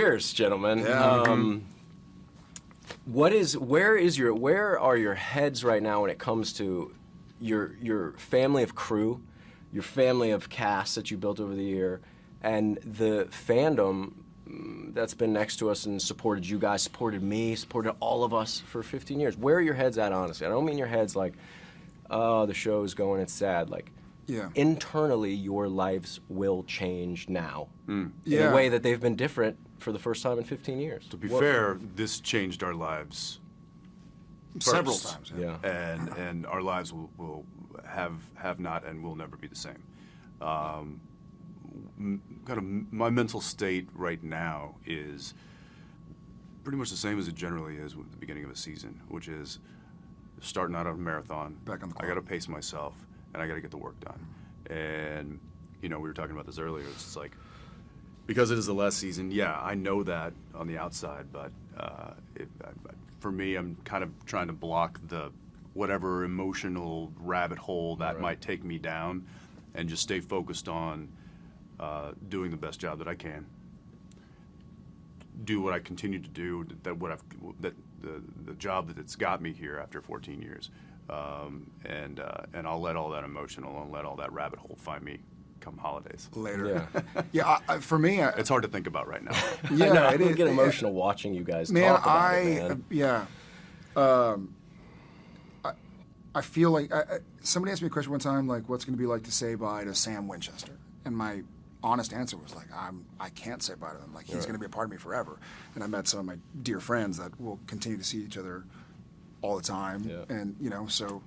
Cheers, gentlemen. Yeah. Where are your heads right now when it comes to your family of crew, your family of cast that you built over the year, and the fandom that's been next to us and supported you guys, supported me, supported all of us for 15 years? Where are your heads at, honestly? I don't mean your heads like, oh, the show's going, it's sad. Like, internally, your lives will change now in a way that they've been different for the first time in 15 years. To be fair, this changed our lives several times. Yeah. And our lives will have not and will never be the same. Kind of my mental state right now is pretty much the same as it generally is at the beginning of a season, which is starting out on a marathon. Back on the clock. I got to pace myself, and I got to get the work done. And we were talking about this earlier. It's just like, because it is the last season. Yeah, I know that on the outside, but for me, I'm kind of trying to block the whatever emotional rabbit hole that might take me down, and just stay focused on doing the best job that I can. Do what I continue to do. The job that it's got me here after 14 years, and I'll let all that emotional and let all that rabbit hole find me come holidays. Later. Yeah. For me, it's hard to think about right now. Yeah, I know, I get emotional watching you guys talk about it, man. I feel like somebody asked me a question one time, like, what's going to be like to say bye to Sam Winchester? And my honest answer was like, I can't say bye to him. Like, he's going to be a part of me forever. And I met some of my dear friends that will continue to see each other all the time. Yeah. And, so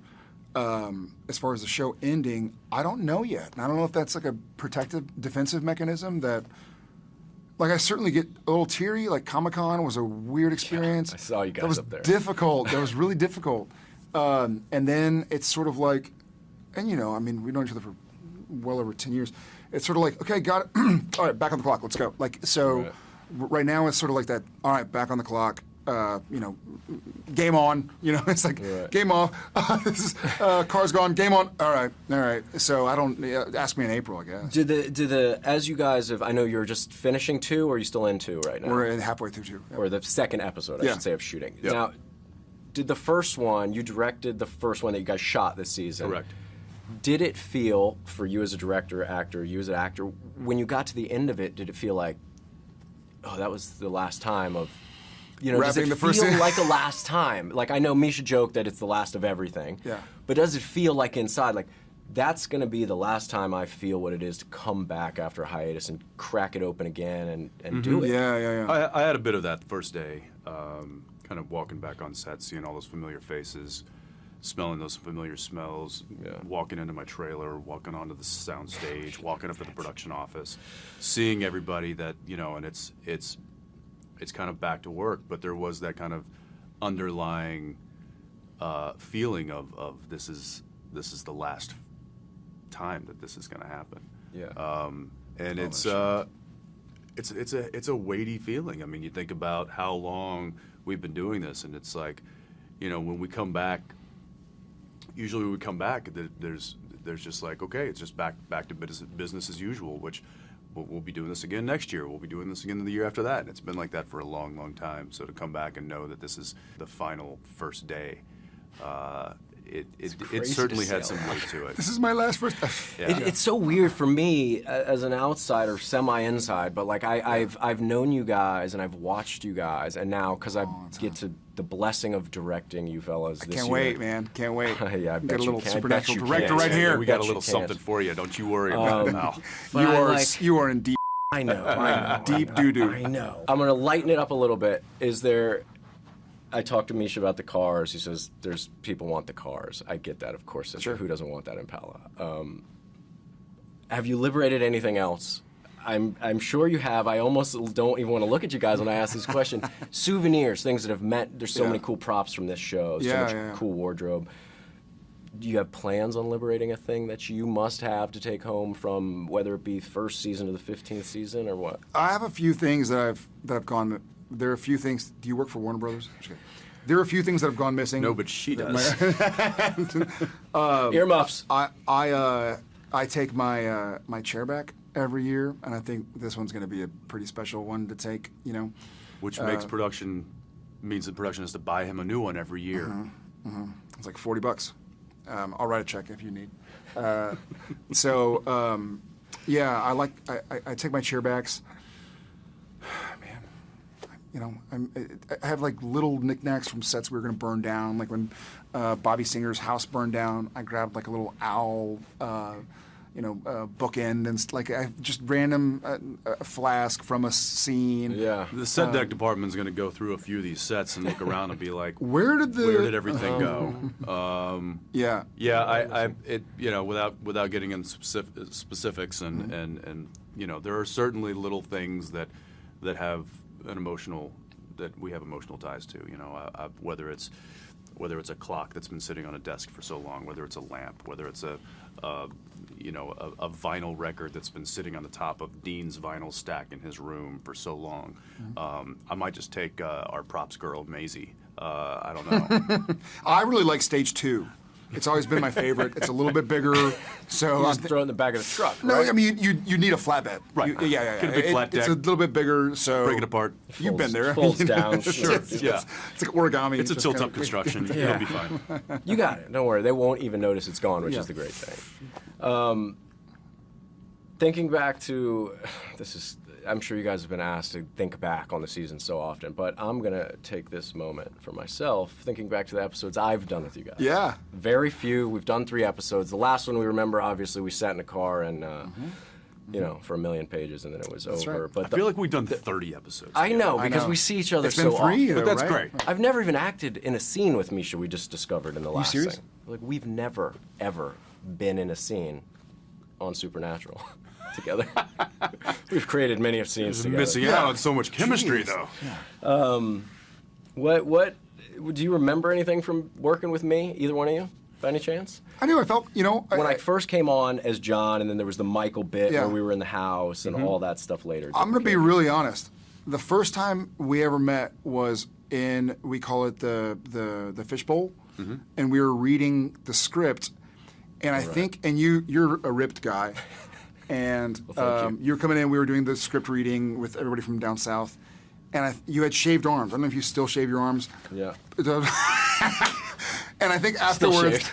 as far as the show ending, I don't know yet. And I don't know if that's like a protective, defensive mechanism that, like, I certainly get a little teary. Like, Comic-Con was a weird experience. I saw you guys up there. That was difficult. That was really difficult. And then it's sort of like, and we've known each other for well over 10 years. It's sort of like, okay, got it. All right, back on the clock. Let's go. Like, so right now it's sort of like that, all right, back on the clock. Game on. It's like, game off. This is, car's gone. Game on. All right. So I don't, ask me in April, I guess. As you guys have, I know you're just finishing 2, or are you still in 2 right now? We're halfway through 2. Or the second episode, I should say, of shooting. Yep. Now, did the first one, you directed the first one that you guys shot this season. Correct. Did it feel, for you as a director, actor, you as an actor, when you got to the end of it, did it feel like, oh, that was the last time of, does it feel like the last time? Like, I know Misha joked that it's the last of everything. Yeah. But does it feel like inside, like, that's going to be the last time I feel what it is to come back after a hiatus and crack it open again and do it? Yeah. I had a bit of that the first day, kind of walking back on set, seeing all those familiar faces, smelling those familiar smells, walking into my trailer, walking onto the sound stage, walking up to the production office, seeing everybody that, and it's kind of back to work, but there was that kind of underlying feeling of this is the last time that this is going to happen. Yeah. And it's a weighty feeling. I mean, you think about how long we've been doing this, and it's like, when we come back, usually when we come back, there's just like, okay, it's just back to business as usual, which we'll be doing this again next year. We'll be doing this again the year after that. And it's been like that for a long, long time. So to come back and know that this is the final first day, it certainly had some weight to it. This is my last first. It's so weird for me as an outsider, semi-inside, but like I've known you guys and I've watched you guys, and now because I get to the blessing of directing you fellas this year. Can't wait, man. Can't wait. Yeah, I bet got a little you supernatural director right here. We got a little something for you. Don't you worry about it now. You are in deep. I know. Deep doo-doo. I know. I'm going to lighten it up a little bit. I talked to Misha about the cars. He says, there's people want the cars. I get that, of course. Sure. Who doesn't want that Impala? Have you liberated anything else? I'm sure you have. I almost don't even want to look at you guys when I ask this question. Souvenirs, things that have meant, there's so many cool props from this show, so much cool wardrobe. Do you have plans on liberating a thing that you must have to take home from, whether it be first season to the 15th season or what? I have a few things that I've gone. There are a few things. Do you work for Warner Brothers? There are a few things that have gone missing. No, but she does. Earmuffs. I take my chair back every year, and I think this one's going to be a pretty special one to take. You know, which makes production means that production has to buy him a new one every year. It's like $40. I'll write a check if you need. Yeah, I take my chairbacks. Man, you know, I have like little knickknacks from sets we were going to burn down. Like when Bobby Singer's house burned down, I grabbed like a little owl, bookend, and like I just random flask from a scene. Yeah. The set deck department's going to go through a few of these sets and look around and be like, where did everything go? Yeah. Yeah, without getting into specifics, and you know, there are certainly little things that have that we have emotional ties to. You know, whether it's a clock that's been sitting on a desk for so long, whether it's a lamp, whether it's a vinyl record that's been sitting on the top of Dean's vinyl stack in his room for so long. I might just take our props girl, Maisie. I don't know. I really like Stage 2. It's always been my favorite. It's a little bit bigger, so You just throw it in the back of the truck. No, right? I mean you need a flatbed. Right. Yeah. Get a big flat deck. It's a little bit bigger, so Break it apart. You've been there. Folds down. Sure. It's Yeah. like origami. It's a just tilt-up kinda- construction. Yeah. It'll be fine. You got it. Don't worry. They won't even notice it's gone, which Yeah. is the great thing. Thinking back to I'm sure you guys have been asked to think back on the season so often, but I'm going to take this moment for myself, thinking back to the episodes I've done with you guys. Yeah. Very few. We've done 3 episodes. The last one we remember, obviously, we sat in a car and, for 1 million pages, and then it was over. right. But I feel like we've done 30 episodes. I know, I because know. we see each other It's been so 3, often. though, But that's right? great. I've never even acted in a scene with Misha, we just discovered in the last serious? thing. Like, we've never, ever been in a scene on Supernatural together. We've created many of scenes together. Missing out on so much chemistry, though. What do you remember anything from working with me, either one of you, by any chance? I knew I felt, When I first came on as John, and then there was the Michael bit Yeah. where we were in the house and all that stuff later. I'm going to be really honest. The first time we ever met was in, we call it the fishbowl, and we were reading the script, and I think, and you're a ripped guy, and thank you. were coming in, we were doing the script reading with everybody from down south, and you had shaved arms. I don't know if you still shave your arms. Yeah. And I think afterwards,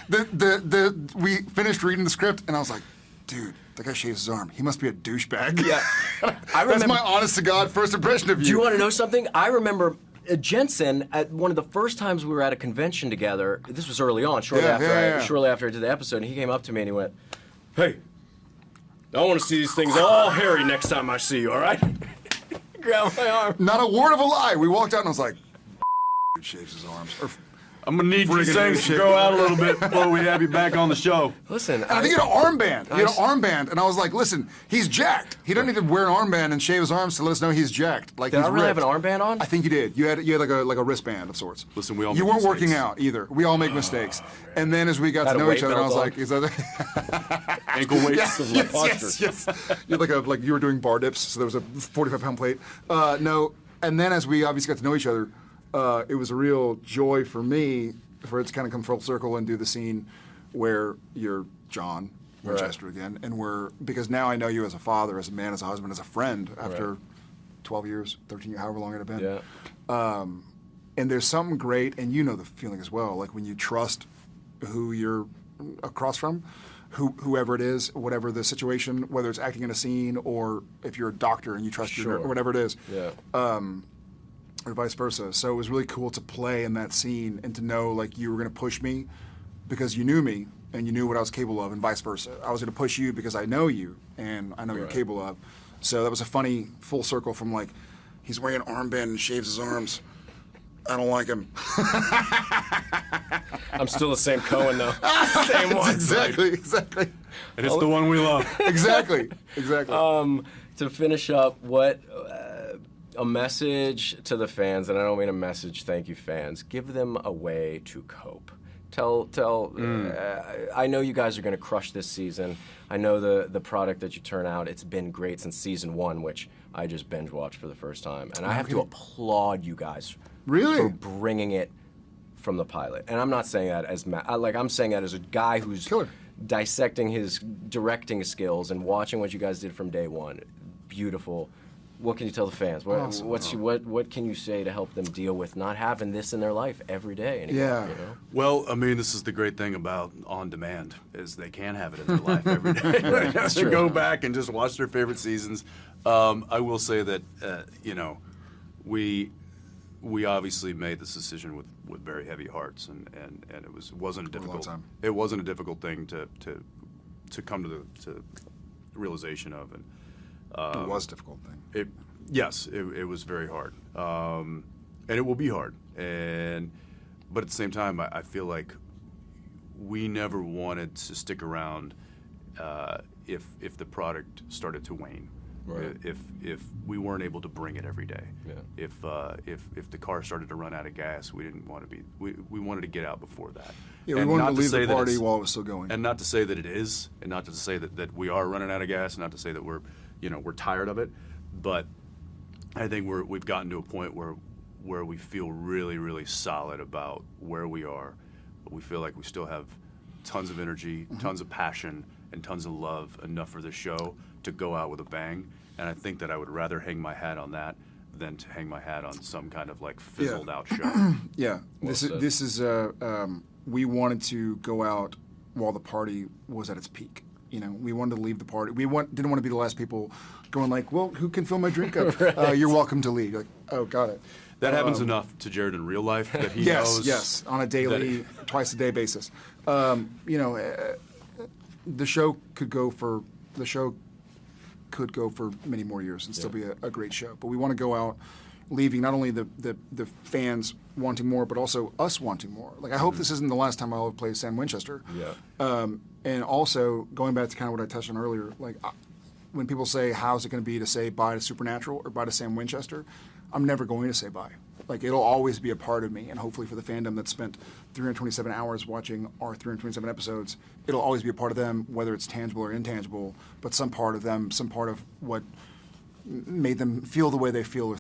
we finished reading the script, and I was like, dude, that guy shaves his arm. He must be a douchebag. Yeah. That's my honest to God first impression of you. Do you want to know something? I remember Jensen at one of the first times we were at a convention together. This was early on, shortly after I did the episode, and he came up to me and he went, "Hey, I want to see these things all hairy next time I see you. All right?" Grab my arm. Not a word of a lie. We walked out and I was like, dude shaves his arms. I'm going to need these Friggin' things to shit. go out a little bit before we have you back on the show. Listen, And I think he had an armband. He had an armband, and I was like, listen, he's jacked. He doesn't need to wear an armband and shave his arms to let us know he's jacked. Like, did he's I really have ripped. an armband on? I think you did. You had like a wristband of sorts. Listen, we all You make weren't working mistakes. out either. We all make mistakes. And then as we got Had to a know weight each other, I belt was on. like, is that Ankle weights. This is my posture. yes. You're like you were doing bar dips, so there was a 45-pound plate. No, and then as we obviously got to know each other, it was a real joy for me for it to kind of come full circle and do the scene where you're John Winchester again, and because now I know you as a father, as a man, as a husband, as a friend after 12 years, 13 years, however long it had been. Yeah. And there's something great, and you know the feeling as well, like when you trust who you're across from, whoever it is, whatever the situation, whether it's acting in a scene or if you're a doctor and you trust your, or whatever it is. Yeah. Or vice versa. So it was really cool to play in that scene and to know like you were going to push me because you knew me and you knew what I was capable of, and vice versa. I was going to push you because I know you and I know what you're capable of. So that was a funny full circle from like, he's wearing an armband and shaves his arms. I don't like him. I'm still the same Cohen though. Same one. Exactly. And it's the one we love. Exactly. To finish up, what a message to the fans, and I don't mean a message, thank you fans. Give them a way to cope. I know you guys are going to crush this season. I know the product that you turn out, it's been great since season 1, which I just binge watched for the first time. And I have to applaud you guys for bringing it from the pilot. And I'm not saying that as I'm saying that as a guy who's dissecting his directing skills and watching what you guys did from day one. Beautiful. What can you tell the fans? Awesome. What can you say to help them deal with not having this in their life every day anymore? Yeah. You know? Well, I mean, this is the great thing about on demand is they can have it in their life every day. They have to go back and just watch their favorite seasons. I will say that you know, we obviously made this decision with very heavy hearts, and it wasn't a difficult thing to come to the realization of, and it was a difficult thing. Yes, it was very hard, and it will be hard. But at the same time, I feel like we never wanted to stick around if the product started to wane. Right. If we weren't able to bring it every day, Yeah. if the car started to run out of gas, we didn't want to be. We wanted to get out before that. Yeah, we wanted to leave the party while it was still going. And not to say that it is, and not to say that we are running out of gas, and not to say that we're tired of it, but I think we've gotten to a point where we feel really, really solid about where we are. But we feel like we still have tons of energy, tons of passion, and tons of love, enough for the show to go out with a bang. And I think that I would rather hang my hat on that than to hang my hat on some kind of like fizzled out show. Yeah, Well said. this is we wanted to go out while the party was at its peak. You know, we wanted to leave the party. Didn't want to be the last people going like, well, who can fill my drink up? Right. You're welcome to leave. Like, oh, got it. That happens enough to Jared in real life that he knows. Yes, on a daily, twice a day basis. You know, the show could go for many more years and still be a great show. But we want to go out, leaving not only the fans wanting more, but also us wanting more. Like, I hope this isn't the last time I'll play Sam Winchester. Yeah. And also, going back to kind of what I touched on earlier, like when people say, how's it going to be to say bye to Supernatural or bye to Sam Winchester, I'm never going to say bye. Like, it'll always be a part of me, and hopefully for the fandom that spent 327 hours watching our 327 episodes, it'll always be a part of them, whether it's tangible or intangible, but some part of them, some part of what made them feel the way they feel or